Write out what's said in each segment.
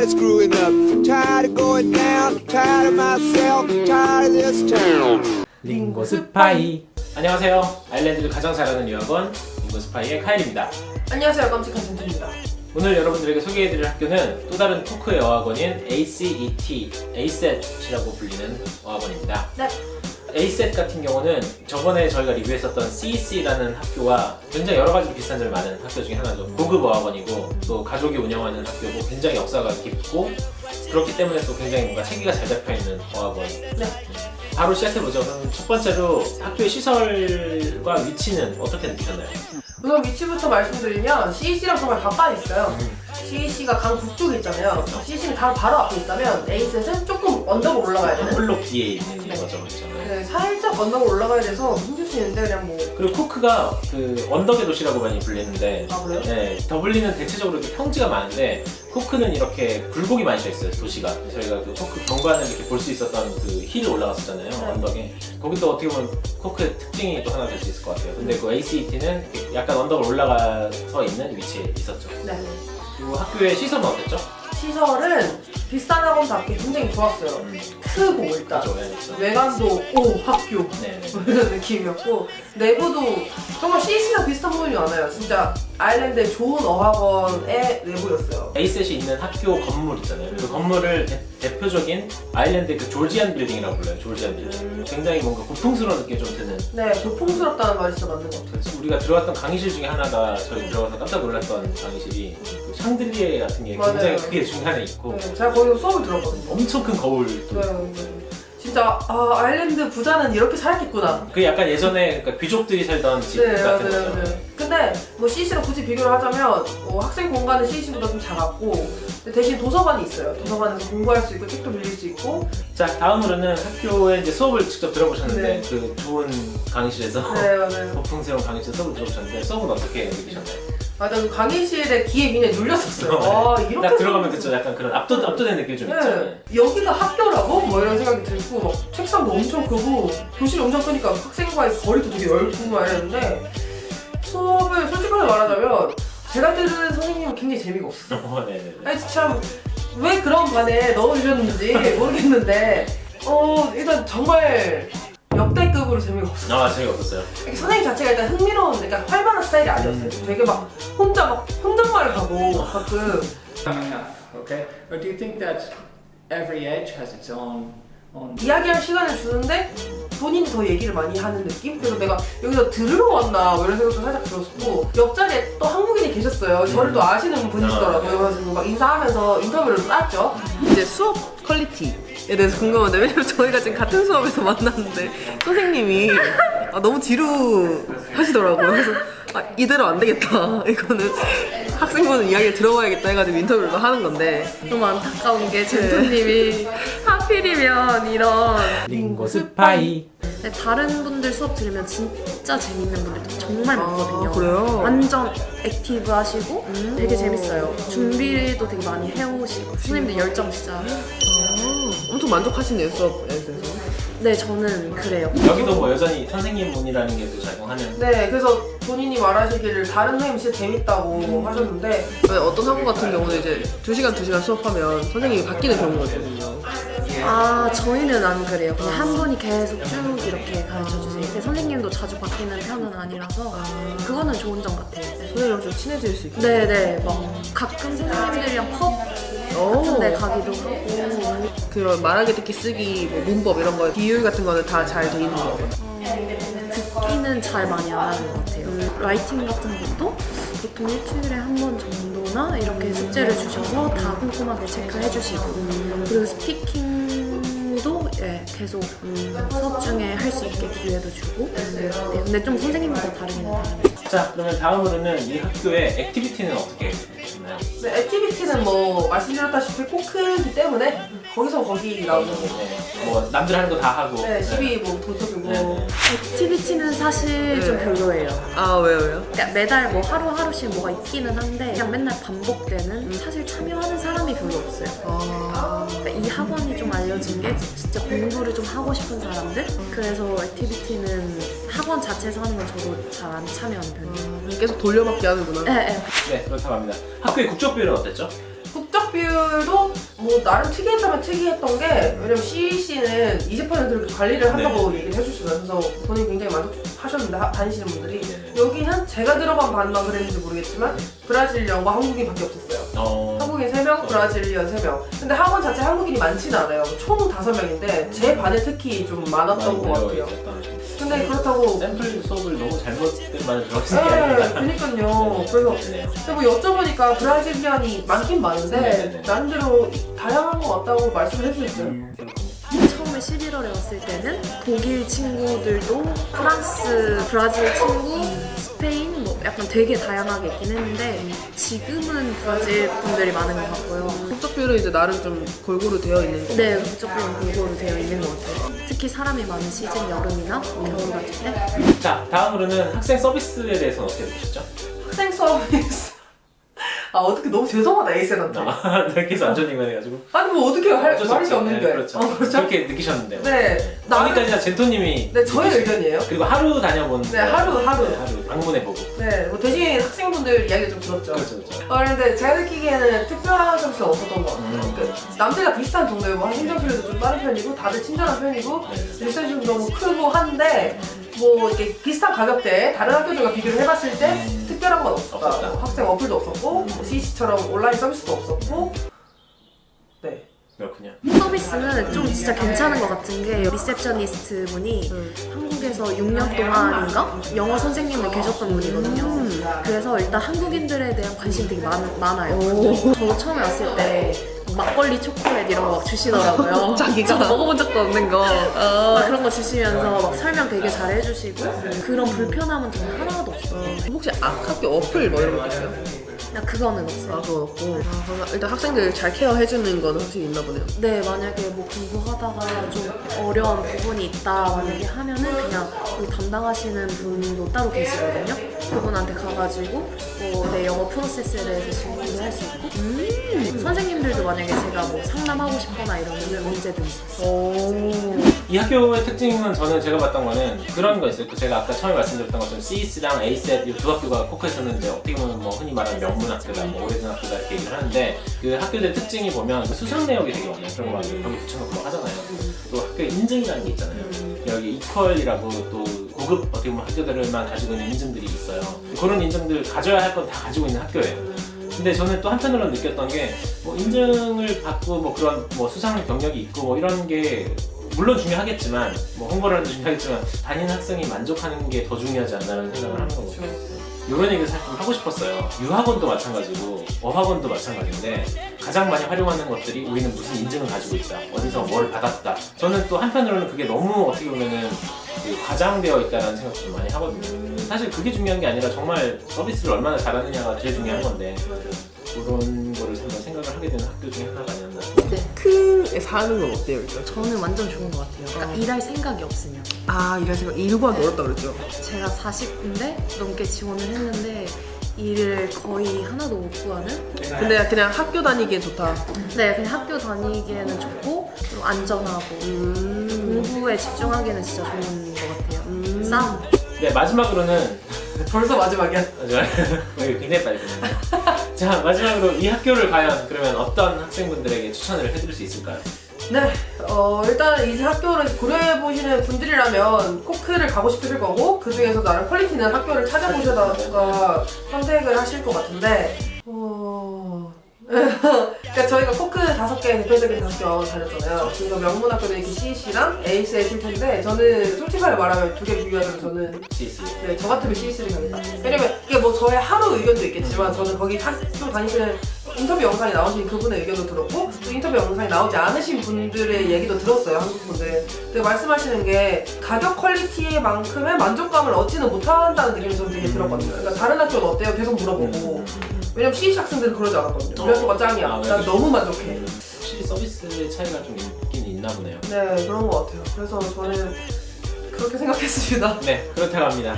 tired of screwing up, tired of going down, tired of myself, tired of this town. 링고 스파이. 안녕하세요. 아일랜드를 가장 잘하는 유학원 링고 스파이의 카일입니다. 안녕하세요. 깜찍한 진트입니다. 오늘 여러분들에게 소개해드릴 학교는 또 다른 토크의 어학원인 ACET이라고 불리는 어학원입니다. 네. ACET 같은 경우는 저번에 저희가 리뷰했었던 CEC라는 학교와 굉장히 여러 가지로 비슷한 점이 많은 학교 중에 하나죠. 고급 어학원이고 또 가족이 운영하는 학교고 굉장히 역사가 깊고 그렇기 때문에 또 굉장히 뭔가 체계가 잘 잡혀있는 어학원. 네. 바로 시작해보죠. 그럼 첫 번째로 학교의 시설과 위치는 어떻게 느끼셨나요? 우선 위치부터 말씀드리면 CEC랑 정말 가까이 있어요. CEC가 강 북쪽에 있잖아요. CEC는 강 바로 앞에 있다면 ACET은 조금 언덕으로 올라가야 되는. 홀록 뒤에 있는 거죠, 그렇죠? 네, 살짝 언덕으로 올라가야 돼서 힘들 수 있는데 그냥 뭐. 그리고 코크가 그 언덕의 도시라고 많이 불리는데, 아 그래요? 네, 더블린은 대체적으로 이렇게 평지가 많은데 코크는 이렇게 굴곡이 많이 져 있어요, 도시가. 저희가 그 코크 경관을 이렇게 볼 수 있었던 그 힐을 올라갔었잖아요, 네. 언덕에. 거기도 어떻게 보면 코크의 특징이 또 하나 될 수 있을 것 같아요. 근데 그 ACET는 약간 언덕을 올라가서 있는 위치에 있었죠. 네. 그리고 학교의 시설은 어땠죠? 시설은 비싼 학원답게 굉장히 좋았어요. 크고 일단 그렇죠, 네, 그렇죠. 외관도 오 학교 네, 네. 이런 느낌이었고 내부도 정말 CEC랑 비슷한 부분이 많아요. 진짜 아일랜드의 좋은 어학원의 내부였어요. ACET이 있는 학교 건물 있잖아요. 그 건물을 대표적인 아일랜드의 그 조지안 빌딩이라고 불러요. 조지안 빌딩. 굉장히 뭔가 고풍스러운 느낌이 좀 드는. 네, 고풍스럽다는 말이 진짜 맞는 것 같아요. 그래서 우리가 들어갔던 강의실 중에 하나가 저희 들어가서 깜짝 놀랐던 강의실이 그 샹들리에 같은 게 굉장히 맞아요. 크게 중간에 있고 네, 제가 거기서 수업을 들었거든요. 엄청 큰 거울도 네, 진짜 아일랜드 부자는 이렇게 살았겠구나. 그 약간 예전에 그러니까 귀족들이 살던 집 네, 같은 맞아요, 거죠. 맞아요. 근데 뭐 CEC랑 굳이 비교를 하자면 학생 공간은 CEC보다 좀 작았고 근데 대신 도서관이 있어요. 도서관에서 공부할 수 있고 책도 빌릴 수 있고. 자, 다음으로는 학교에 이제 수업을 직접 들어보셨는데 네. 그 좋은 강의실에서 네, 맞아요. 고풍스러운 강의실 수업을 들어보셨는데 수업은 어떻게 느끼셨나요? 맞아, 그 강의실에 귀에 그냥 눌렸었어요. 이렇게 딱 들어가면 생겼구나. 그쵸, 약간 그런 압도된 느낌이 좀 있죠. 네. 여기가 학교라고? 뭐 이런 생각이 들고 막 책상도 엄청 크고 교실이 엄청 크니까 학생과의 거리도 되게 넓고 막 이랬는데 수업을 솔직하게 말하자면 제가 들은 선생님은 굉장히 재미가 없었어요. 네네네. 아니 참 왜 그런 반에 넣어주셨는지 모르겠는데 일단 정말 역대급으로 재미가 없었어요. 아, 재미없었어요. 선생님 자체가 일단 흥미로운, 그러니까 활발한 스타일이 아니었어요. 되게 막 혼잣말을 하고 가끔. Okay? Or do you think that every age has its own 이야기할 시간을 주는데 본인이 더 얘기를 많이 하는 느낌? 그래서 내가 여기서 들으러 왔나 뭐 이런 생각도 살짝 들었고 옆자리에 또 한국인이 계셨어요. 저를 또 아시는 분이시더라고요. 그래서 막 인사하면서 인터뷰를 땄죠. 이제 수업 퀄리티에 대해서 궁금한데 왜냐면 저희가 지금 같은 수업에서 만났는데 선생님이 너무 지루하시더라고요. 그래서 이대로 안 되겠다. 이거는 학생분은 이야기를 들어봐야겠다 해가지고 인터뷰를 하는 건데 너무 안타까운 게 젠토님이 하필이면 이런 링고 스파이. 네, 다른 분들 수업 들으면 진짜 재밌는 분들도 정말 많거든요. 그래요? 완전 액티브 하시고 되게 재밌어요. 준비도 되게 많이 해오시고 선생님들 열정 진짜. 엄청 만족하시네요 수업에 대해서. 네, 저는 그래요. 여기도 뭐 여전히 선생님 문이라는 게 또 작용하는. 네, 그래서 본인이 말하시기를 다른 선생님 진짜 재밌다고 하셨는데 어떤 학원 같은 경우는 이제 2시간 수업하면 선생님이 바뀌는 경우가 있거든요. 저희는 안 그래요. 그냥 한 분이 계속 쭉 이렇게 가르쳐주세요. 근데 선생님도 자주 바뀌는 편은 아니라서 그거는 좋은 점 같아요. 선생님이랑 좀 친해질 수 있고. 네네, 막 가끔 선생님들이랑 펍 같은 데 가기도 하고. 그런 말하기 듣기 쓰기 뭐 문법 이런 거 비율 같은 거는 다 잘 돼 있는 거예요. 듣기는 잘 많이 안 하는 것 같아요. 라이팅 같은 것도 보통 일주일에 한 번 정도나 이렇게 숙제를 주셔서 다 꼼꼼하게 체크해 주시고 그리고 스피킹도 계속 수업 중에 할 수 있게 기회도 주고 네, 근데 좀 선생님마다 다르긴 해요. 자, 그러면 다음으로는 이 학교의 액티비티는 어떻게 되나요? 네, 액티비티는 뭐 말씀드렸다시피 포크이기 때문에 거기서 거기 나오는 거. 네, 뭐 남들 하는 거 다 하고. 네, 12 뭐 도서교고. 네. 액티비티는 사실 좀 네. 별로예요. 왜요? 그러니까 매달 뭐 하루하루씩 뭐가 있기는 한데 그냥 맨날 반복되는 사실 참여하는 사람이 별로 없어요. 그러니까 이 학원이 좀 알려진 게 진짜 공부를 좀 하고 싶은 사람들? 그래서 액티비티는 학원 자체에서 하는 건 저도 잘 안 참여하는 편이에요. 계속 돌려막기 하는구나. 네, 네. 네, 그렇다고 합니다. 학교의 국적 비율은 어땠죠? 국적 비율도 뭐 나름 특이했다면 특이했던 게 왜냐면 CEC는 20%를 이렇게 관리를 한다고 얘기를 해주시면서 본인이 굉장히 만족하셨는데 다니시는 분들이 여기는 제가 들어간 반만 그랬는지 모르겠지만 브라질리언과 한국인밖에 없었어요. 한국인 3명, 브라질리언 3명. 근데 학원 자체 한국인이 많지는 않아요. 총 5명인데 제 반에 특히 좀 많았던 것 같아요. 근데 그렇다고 샘플 수업을 너무 잘못만 들었을 게 아니라. 그니까요. 그래서 근데 뭐 여쭤보니까 브라질리언이 많긴 많은데 네네네. 나름대로 다양한 것 같다고 말씀을 해주셨어요. 처음에 11월에 왔을 때는 독일 친구들도 프랑스, 브라질 친구, 스페인 뭐 약간 되게 다양하게 있긴 했는데 지금은 브라질 분들이 많은 것 같고요. 국적 비율은 이제 나름 좀 골고루 되어 있는 거. 네, 국적별로 골고루 되어 있는 것 같아요. 특히 사람이 많은 시즌 여름이나 겨울 같을 때. 자, 다음으로는 학생 서비스에 대해서는 어떻게 보셨죠? 학생 서비스. 아 어떻게 너무 죄송하다 에이센한테. 계속 안전이만 해가지고. 아니 뭐 어떻게 할 어쩔 수 말이 없죠. 없는데. 네, 그렇죠. 그렇죠. 그렇게 느끼셨는데요. 네. 거기까지나 젠토님이. 네 저의 느끼신- 의견이에요. 그리고 하루 다녀본. 네, 하루. 방문해보고. 네, 뭐 대신 학생분들 이야기 좀 들었죠. 그렇죠. 그런데 제가 느끼기에는 특별한 서비스는 없었던 것 같아요. 그 남들과 비슷한 정도의 뭐 행정처리도 좀 빠른 편이고 다들 친절한 편이고 리센션도 너무 크고 한데 뭐 이렇게 비슷한 가격대에 다른 학교들과 비교를 해봤을 때 특별한 건 없었다. 없었다. 뭐 학생 어플도 없었고 뭐 CEC처럼 온라인 서비스도 없었고 네. 그렇군요. 서비스는 좀 진짜 괜찮은 것 같은 게 리셉셔니스트 분이 한국에서 6년 동안인가 영어 선생님을 계셨던 분이거든요. 그래서 일단 한국인들에 대한 관심이 되게 많아요. 저 처음에 왔을 때 막걸리 초콜릿 이런 거 막 주시더라고요. 자기가? 저도 먹어본 적도 없는 거. 막 그런 거 주시면서 막 설명 되게 잘 해주시고 그런 불편함은 저는 하나도 없어요. 혹시 학교 어플 뭐 이런 거 있어요? 그냥 그거는 없어요. 그건 없고. 그럼 일단 학생들 잘 케어해주는 건 확실히 있나 보네요. 네, 만약에 뭐 공부하다가 좀 어려운 부분이 있다 만약에 하면은 그냥 그 담당하시는 분도 따로 계시거든요. 그분한테 가가지고 뭐 내 영어 프로세스에 대해서 질문도 할 수 있고 선생님들도 만약에 제가 뭐 상담하고 싶거나 이러면 언제든지. 이 학교의 특징은 제가 봤던 거는 그런 거 있어요. 제가 아까 처음에 말씀드렸던 것처럼 CEC랑 ACET 이 두 학교가 코크에서는 이제 어떻게 보면 뭐 흔히 말하는 명문 학교다, 뭐 오래된 학교다 이렇게 얘기를 하는데 그 학교들 특징이 보면 수상 내역이 되게 많아요. 그런 거 막 벽에 붙여놓고 막 하잖아요. 또 학교 인증이라는 게 있잖아요. 여기 이퀄이라고 또 고급 어떻게 보면 학교들만 가지고 있는 인증들이 있어요. 그런 인증들 가져야 할 건 다 가지고 있는 학교예요. 근데 저는 또 한편으로 느꼈던 게 뭐 인증을 받고 뭐 그런 뭐 수상 경력이 있고 뭐 이런 게 물론 중요하겠지만 뭐 홍보를 하는 데 중요하겠지만 다니는 학생이 만족하는 게 더 중요하지 않나라는 생각을 하는 거거든요. 이런 얘기를 사실 좀 하고 싶었어요. 유학원도 마찬가지고 어학원도 마찬가지인데 가장 많이 활용하는 것들이 우리는 무슨 인증을 가지고 있다, 어디서 뭘 받았다. 저는 또 한편으로는 그게 너무 어떻게 보면은 과장되어 있다는 생각도 좀 많이 하거든요. 사실 그게 중요한 게 아니라 정말 서비스를 얼마나 잘하느냐가 제일 중요한 건데 그런 거를 한번 생각을 하게 되는 학교 중에 하나가 아니었나. 테크에서 하는 건 어때요? 일단? 저는 완전 좋은 것 같아요. 그러니까 일할 생각이 없으면. 이런 생각 일구하기 어렵다 그랬죠? 제가 40군데 넘게 지원을 했는데 일을 거의 하나도 못 구하는? 근데 그냥 학교 다니기엔 좋다. 네, 그냥 학교 다니기에는 좋고 좀 안전하고 공부에 집중하기에는 진짜 좋은 것 같아요. 싸움. 네, 마지막으로는 벌써 마지막이야. 굉장히 빨리 끝났네요. 자, 마지막으로 이 학교를 과연 그러면 어떤 학생분들에게 추천을 해드릴 수 있을까요? 네, 일단 이 학교를 고려해보시는 분들이라면 코크를 가고 싶으실 거고 그 중에서 나름 퀄리티 있는 학교를 찾아보시다가 선택을 하실 것 같은데 그러니까 저희가 코크 5개 대표적인 5개 다녔잖아요. 그래서 명문 학교는 이렇게 CEC랑 ACET일 텐데 저는 솔직하게 말하면 2개 비교하면 저는 CEC. 네, 저 같으면 CEC를 가겠다. 왜냐면 이게 뭐 저의 하루 의견도 있겠지만 저는 거기 학교 다니시는 인터뷰 영상에 나오신 그분의 의견도 들었고 또 인터뷰 영상에 나오지 않으신 분들의 얘기도 들었어요, 한국 분들. 근데 말씀하시는 게 가격 퀄리티만큼의 만족감을 얻지는 못한다는 느낌이 저는 되게 들었거든요. 그러니까 다른 학교는 어때요? 계속 물어보고. 왜냐면 CEC 학생들은 그러지 않았거든요. 우리 학교가 짱이야. 난 너무 만족해. 확실히 서비스의 차이가 좀 있긴 있나 보네요. 네, 그런 것 같아요. 그래서 저는 그렇게 생각했습니다. 네, 그렇다고 합니다.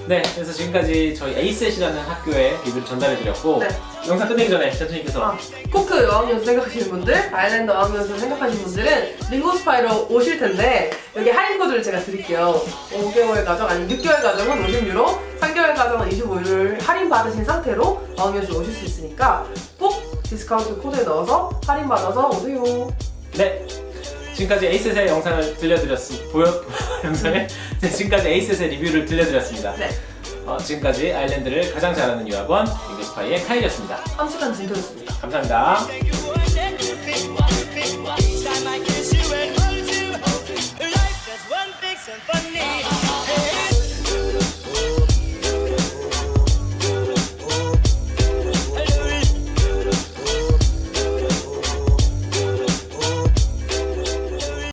네, 그래서 지금까지 저희 ACET이라는 학교의 리뷰를 전달해드렸고 네. 영상 끝내기 전에 전투님께서 코크 어학연수 생각하시는 분들, 아일랜드 어학연수 생각하시는 분들은 링고스파이로 오실 텐데 여기 할인 코드를 제가 드릴게요. 5개월 가정 아니면 6개월 가정은 50유로, 3개월 가정은 25유로를 할인 받으신 상태로 어학연수 오실 수 있으니까 꼭 디스카운트 코드에 넣어서 할인 받아서 오세요. 네. 지금까지 에이셋의 영상을 지금까지 에이셋의 리뷰를 들려드렸습니다. 네. 지금까지 아일랜드를 가장 잘하는 유학원 잉글스파이의 카일이었습니다. 1시간 진도였습니다. 감사합니다.